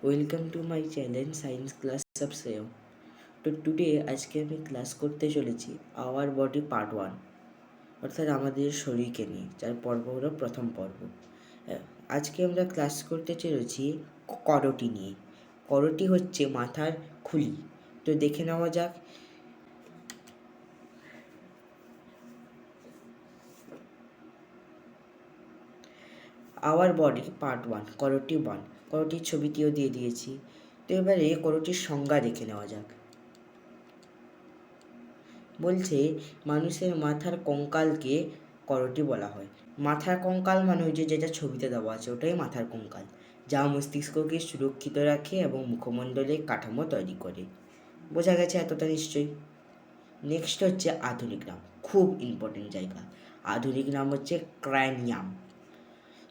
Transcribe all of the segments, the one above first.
Welcome to my channel science class of শ্রেয়। তো today আজকে আমি ক্লাস করতে চলেছি আওয়ার বডি পার্ট 1, অর্থাৎ আমাদের শরীরকে নিয়ে, যার পর্ব হলো প্রথম পর্ব। আজকে আমরা ক্লাস করতে চলেছি করোটি নিয়ে। করোটি হচ্ছে মাথার খুলি। তো দেখে নেওয়া যাক। Our body part 1, করোটি 1। করোটির ছবিটিও দিয়ে দিয়েছি। তো এবারে করোটির সংজ্ঞা দেখে নেওয়া যাক। বলছে মানুষের মাথার কঙ্কালকে করোটি বলা হয়। মাথার কঙ্কাল মানে ওই যেটা ছবিতে দেওয়া আছে, ওটাই মাথার কঙ্কাল, যা মস্তিষ্ককে সুরক্ষিত রাখে এবং মুখমণ্ডলের কাঠামো তৈরি করে। বোঝা গেছে এতটা নিশ্চয়ই? নেক্সট হচ্ছে আধুনিক নাম, খুব ইম্পর্টেন্ট জায়গা। আধুনিক নাম হচ্ছে ক্র্যানিয়াম।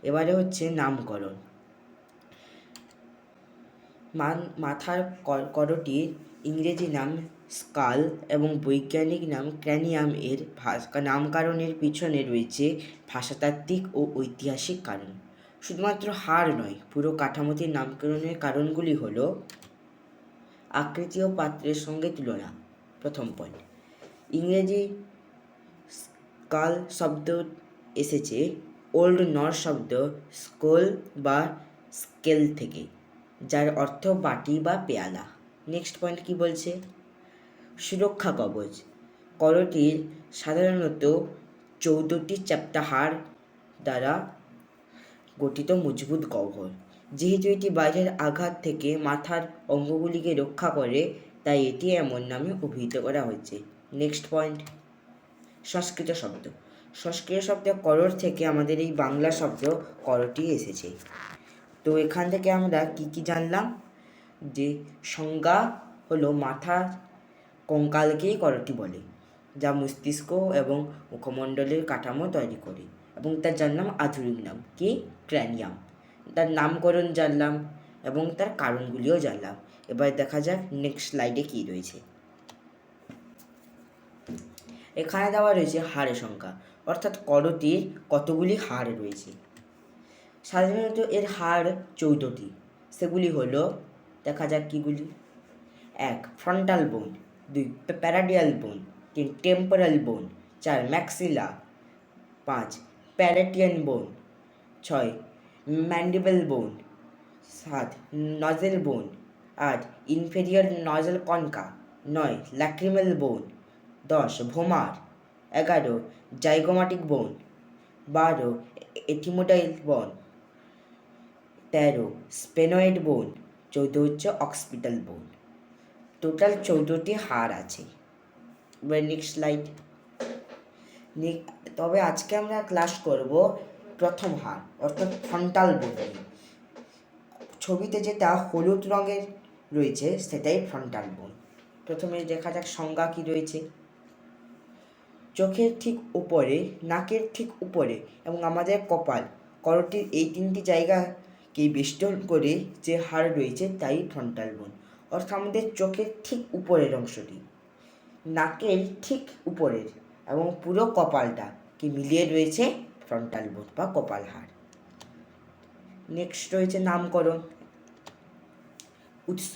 এবারে হচ্ছে নামকরণ। মাথার করোটির ইংরেজি নাম স্কাল এবং বৈজ্ঞানিক নাম ক্র্যানিয়াম। এর নামকরণের পিছনে রয়েছে ভাষাতাত্ত্বিক ও ঐতিহাসিক কারণ। শুধুমাত্র হাড় নয়, পুরো কাঠামোটির নামকরণের কারণগুলি হল আকৃতি ও পাত্রের সঙ্গে তুলনা। প্রথম পয়েন্ট, ইংরেজি স্কাল শব্দ এসেছে ওল্ড নর্স শব্দ স্কোল বা স্কেল থেকে, যার অর্থ বাটি বা পেয়ালা। নেক্সট পয়েন্ট কি বলছে? সুরক্ষা কবচ। করোটির সাধারণত 14টি চ্যাপ্টা হাড় দ্বারা গঠিত মজবুত গহ্বর। যেহেতু এটি বাইরের আঘাত থেকে মাথার অঙ্গগুলিকে রক্ষা করে, তাই এটি এমন নামে অভিহিত করা হয়েছে। নেক্সট পয়েন্ট, সংস্কৃত শব্দ। সংস্কৃত শব্দ করোট থেকে আমাদের এই বাংলা শব্দ করোটি এসেছে। তো এখান থেকে আমরা কি জানলাম? যে সংজ্ঞা হলো মাথার কঙ্কালকেই করোটি বলে, যা মস্তিষ্ক এবং মুখমণ্ডলের কাঠামো তৈরি করে। এবং তার জানলাম আধুনিক নাম কি? ক্র্যানিয়াম। তার নামকরণ জানলাম এবং তার কারণগুলিও জানলাম। এবার দেখা যাক নেক্সট স্লাইডে কী রয়েছে। এখানে দেওয়া রয়েছে হাড়ের সংখ্যা, অর্থাৎ করোটির কতগুলি হাড় রয়েছে। সাধারণত এর হাড় 14টি। সেগুলি হলো, দেখা যাক কীগুলি। 1. ফ্রন্টাল বোন। 2. প্যারাডিয়াল বোন। 3. টেম্পোরাল বোন। 4. ম্যাক্সিলা। 5. প্যালেটিয়ান বোন। 6. ম্যান্ডিবল বোন। 7. নজেল বোন। 8. Inferior nozzle concha. 9. ল্যাক্রিমাল বোন। 10. ভোমার। 11. জাইগোমাটিক বোন। 12. এটিমোডাইল বোন। 13. স্পেনয়েড বোন। 14 হচ্ছে অক্সিপিটাল বোন। টোটাল 14টি হাড় আছে। এবার নেক্সট স্লাইড। তবে আজকে আমরা ক্লাস করব প্রথম হাড়, অর্থাৎ ফ্রন্টাল বোন। ছবিতে যেটা হলুদ রঙের রয়েছে সেটাই ফ্রন্টাল বোন। প্রথমে দেখা যাক সংজ্ঞা কী রয়েছে। চোখের ঠিক উপরে, নাকের ঠিক উপরে এবং আমাদের কপাল, করোটির এই 3টি জায়গাকে বেষ্টন করে যে হাড় রয়েছে তাই ফ্রন্টাল বোন। অর্থাৎ আমাদের চোখের ঠিক উপরের অংশটি, নাকের ঠিক উপরের এবং পুরো কপালটাকে মিলিয়ে রয়েছে ফ্রন্টাল বোন বা কপাল হাড়। নেক্সট রয়েছে নামকরণ। উৎস,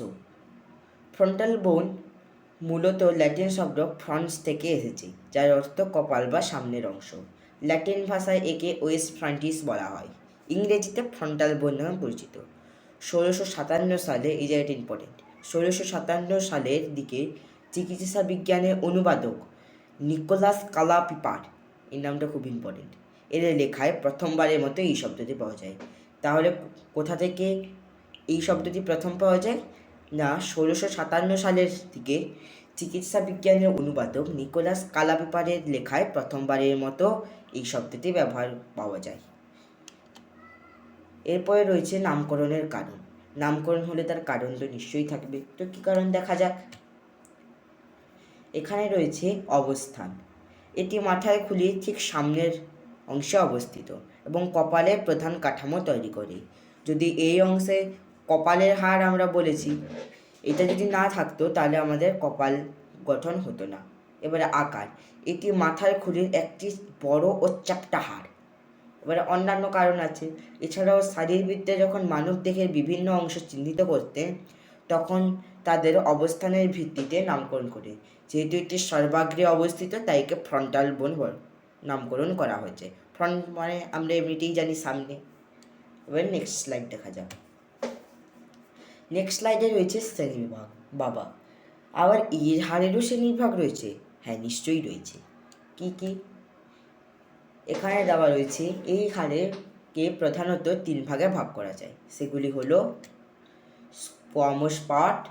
ফ্রন্টাল বোন মূলত ল্যাটিন শব্দ ফ্রন্স থেকে এসেছে, যার অর্থ কপাল বা সামনের অংশ। ল্যাটিন ভাষায় একে ওয়েস ফ্রন্টিস বলা হয়। ইংরেজিতে ফ্রন্টাল বোন নামে পরিচিত। 1657 সালে, এই জায়গাটি ইম্পর্টেন্ট, 1657 সালের দিকে চিকিৎসা বিজ্ঞানের অনুবাদক নিকোলাস কালাপিপার, এই নামটা খুব ইম্পর্টেন্ট, এর লেখায় প্রথমবারের মতো এই শব্দটি পাওয়া যায়। তাহলে কোথা থেকে এই শব্দটি প্রথম পাওয়া যায়? না, 1657 সালের দিকে চিকিৎসা বিজ্ঞানের অনুবাদক নিকোলাস কালাপিপারের লেখায় প্রথমবারের মতো এই শব্দটি ব্যবহার পাওয়া যায়। এরপরে রয়েছে নামকরণের কারণ। নামকরণ হলে তার কারণ তো নিশ্চয়ই থাকবে। তো কী কারণ দেখা যাক। এখানে রয়েছে অবস্থান। এটি মাথায় খুলিয়ে ঠিক সামনের অংশে অবস্থিত এবং কপালের প্রধান কাঠামো তৈরি করে। যদি এই অংশে কপালের হাড় আমরা বলেছি, এটা যদি না থাকতো তাহলে আমাদের কপাল গঠন হতো না। এবারে আকার, এটি মাথার খুলির একটি বড় ও চ্যাপ্টা হাড়। এবারে অন্যান্য কারণ আছে। এছাড়াও শারীরবিদ্যা যখন মানবদেহের বিভিন্ন অংশ চিহ্নিত করতে তখন তাদের অবস্থানের ভিত্তিতে নামকরণ করে। যেহেতু এটি সর্বাগ্রে অবস্থিত তাই একে ফ্রন্টাল বোন নামকরণ করা হয়েছে। ফ্রন্ট মানে আমরা এমনিতেই জানি সামনে। এবার নেক্সট স্লাইড দেখা যাক। নেক্সট স্লাইডে রয়েছে শ্রেণীবিভাগ। বাবা, আবার এর হাড়েরও শ্রেণীবিভাগ রয়েছে? হ্যাঁ, নিশ্চয়ই রয়েছে। কি কি? এখানে দেওয়া রয়েছে এই হাড়কে প্রধানত 3 ভাগে ভাগ করা যায়। সেগুলি হলো squamous part,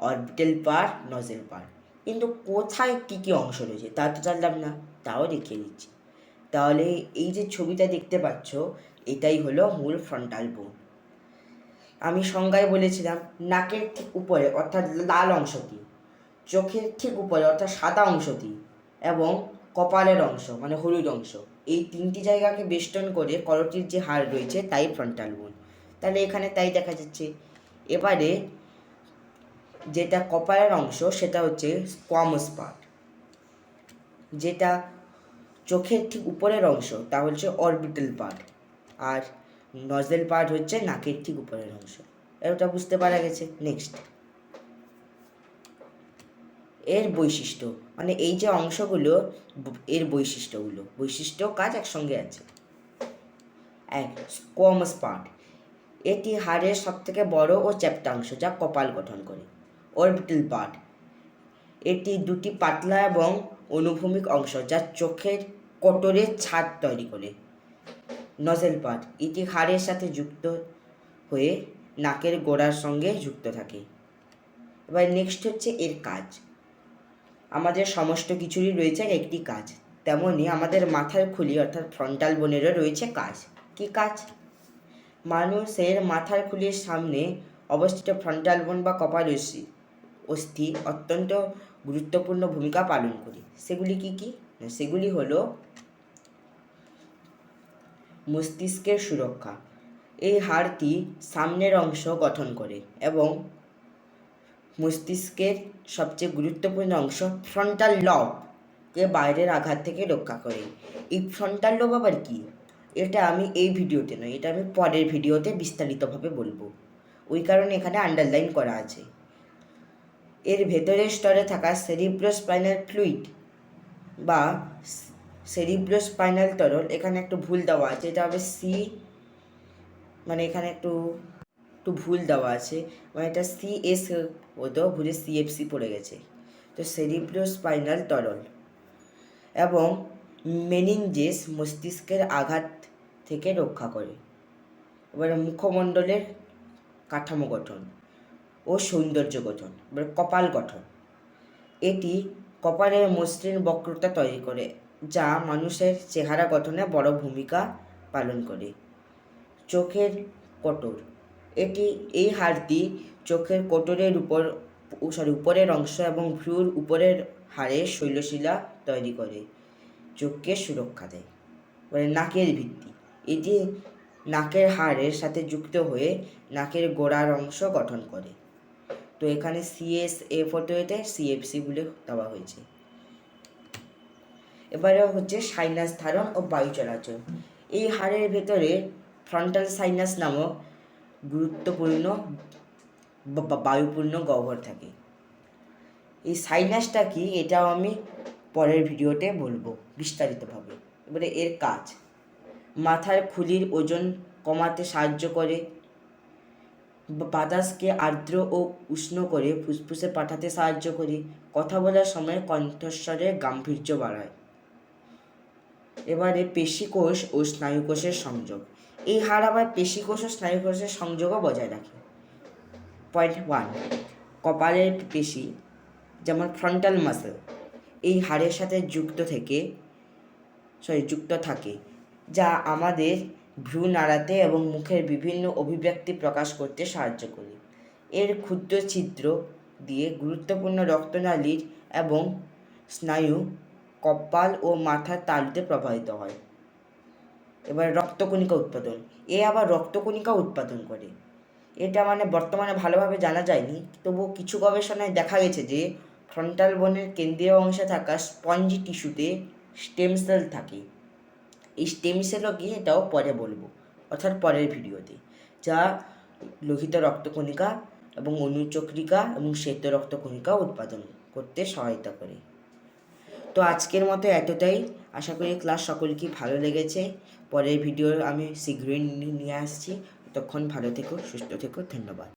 orbital part, nozzle part. কিন্তু কোথায় কী কী অংশ রয়েছে তা তো জানলাম না, তাও দেখিয়ে দিচ্ছি। তাহলে এই যে ছবিটা দেখতে পাচ্ছ এটাই হলো মূল ফ্রন্টাল বোন। আমি সংজ্ঞায় বলেছিলাম নাকের ঠিক উপরে অর্থাৎ লাল অংশটি, চোখের ঠিক উপরে অর্থাৎ সাদা অংশটি এবং কপালের অংশ মানে হলুদ অংশ, এই 3টি জায়গাকে বেষ্টন করে করটির যে হাড় রয়েছে তাই ফ্রন্টাল বোন। তাহলে এখানে তাই দেখা যাচ্ছে। এবারে যেটা কপালের অংশ সেটা হচ্ছে স্কোয়ামাস পার্ট, যেটা চোখের ঠিক উপরের অংশ তা হচ্ছে অরবিটাল পার্ট, আর নজেল পার্ট হচ্ছে নাকের ঠিক উপরের অংশ। এটা বুঝতে পারা গেছে। নেক্সট, এর বৈশিষ্ট্য মানে এই যে অংশগুলো এর বৈশিষ্ট্য কাজ একসঙ্গে আছে। স্কোয়ামাস পার্ট, এটি হাড়ের সবথেকে বড় ও চ্যাপ্টা অংশ যা কপাল গঠন করে। অরবিটাল পার্ট, এটি 2টি পাতলা এবং অনুভূমিক অংশ যা চোখের কোটরের ছাদ তৈরি করে। নজেল পার্ট, এটি হাড়ের সাথে যুক্ত হয়ে নাকের গোড়ার সঙ্গে যুক্ত থাকে। এবার নেক্সট হচ্ছে এর কাজ। আমাদের সমস্ত কিছুরই রয়েছে একটি কাজ, তেমনি আমাদের মাথার খুলি অর্থাৎ ফ্রন্টাল বোনেরও রয়েছে কাজ। কি কাজ? মানুষের মাথার খুলির সামনে অবস্থিত ফ্রন্টাল বোন বা কপাল অস্থি অত্যন্ত গুরুত্বপূর্ণ ভূমিকা পালন করে। সেগুলি কি কি? সেগুলি হলো মস্তিষ্কের সুরক্ষা, এই হাড়টি সামনের অংশ গঠন করে এবং মস্তিষ্কের সবচেয়ে গুরুত্বপূর্ণ অংশ ফ্রন্টাল লবকে বাইরের আঘাত থেকে রক্ষা করে। এই ফ্রন্টাল লব আবার কি? এটা আমি এই ভিডিওতে নয়, এটা আমি পরের ভিডিওতে বিস্তারিতভাবে বলবো, ওই কারণে এখানে আন্ডারলাইন করা আছে। এর ভেতরের স্তরে থাকা সেরিব্রোস্পাইনাল ফ্লুইড বা সেরিব্রোস্পাইনাল তরল, এখানে একটু ভুল দেওয়া আছে, এটা হবে সি, মানে এখানে একটু ভুল দেওয়া আছে, মানে এটা সিএস হতো, ভুলে সিএফসি পড়ে গেছে। তো সেরিব্রোস্পাইনাল তরল এবং মেনিনজেস মস্তিষ্কের আঘাত থেকে রক্ষা করে। এবারে মুখমণ্ডলের কাঠামো গঠন ও সৌন্দর্য গঠন। এবার কপাল গঠন, এটি কপালের মসৃণ বক্রতা তৈরি করে যা মানুষের চেহারা গঠনে বড় ভূমিকা পালন করে। চোখের কোটর, এই হাড়টি চোখের কোটরের উপরের অংশ এবং ভ্রুর উপরের হাড়ে শৈলশিলা তৈরি করে চোখকে সুরক্ষা দেয়। মানে নাকের ভিত্তি, এটি নাকের হাড়ের সাথে যুক্ত হয়ে নাকের গোড়ার অংশ গঠন করে। তো এখানে সিএসএফ হতে হতে সিএফসি বলে দেওয়া হয়েছে। এবারে হচ্ছে সাইনাস ধারণ ও বায়ু চলাচল। এই হাড়ের ভেতরে ফ্রন্টাল সাইনাস নামক গুরুত্বপূর্ণ বায়ুপূর্ণ গহ্বর থাকে। এই সাইনাসটা কি এটাও আমি পরের ভিডিওতে বলবো বিস্তারিতভাবে। এবারে এর কাজ, মাথার খুলির ওজন কমাতে সাহায্য করে, বাতাসকে আর্দ্র ও উষ্ণ করে ফুসফুসে পাঠাতে সাহায্য করে, কথা বলার সময় কণ্ঠস্বরের গাম্ভীর্য বাড়ায়। এবারে পেশিকোষ ও স্নায়ুকোষের সংযোগ, এই হাড় আবার পেশিকোষ ও স্নায়ুকোষের সংযোগও বজায় রাখে। পয়েন্ট 1, কপালের পেশি যেমন ফ্রন্টাল মাসল এই হাড়ের সাথে যুক্ত থাকে যা আমাদের ভ্রু নাড়াতে এবং মুখের বিভিন্ন অভিব্যক্তি প্রকাশ করতে সাহায্য করে। এর ক্ষুদ্র ছিদ্র দিয়ে গুরুত্বপূর্ণ রক্তনালীর এবং স্নায়ু কপাল ও মাথার তালুতে প্রবাহিত হয়। এবার রক্তকণিকা উৎপাদন, আবার রক্তকণিকা উৎপাদন করে। এটা মানে বর্তমানে ভালোভাবে জানা যায়নি, তবুও কিছু গবেষণায় দেখা গেছে যে ফ্রন্টাল বোনের কেন্দ্রীয় অংশে থাকা স্পঞ্জি টিস্যুতে স্টেম সেল থাকে। এই স্টেম সেলও কি এটাও পরে বলবো, অর্থাৎ পরের ভিডিওতে, যা লোহিত রক্তকণিকা এবং অনুচক্রিকা এবং শ্বেত রক্তকণিকা উৎপাদন করতে সহায়তা করে। তো আজকের মতো এতটাই। আশা করি ক্লাস সকলকে ভালো লেগেছে। পরের ভিডিও আমি শীঘ্রই নিয়ে আসছি। ততক্ষণ ভালো থেকো, সুস্থ থেকো, ধন্যবাদ।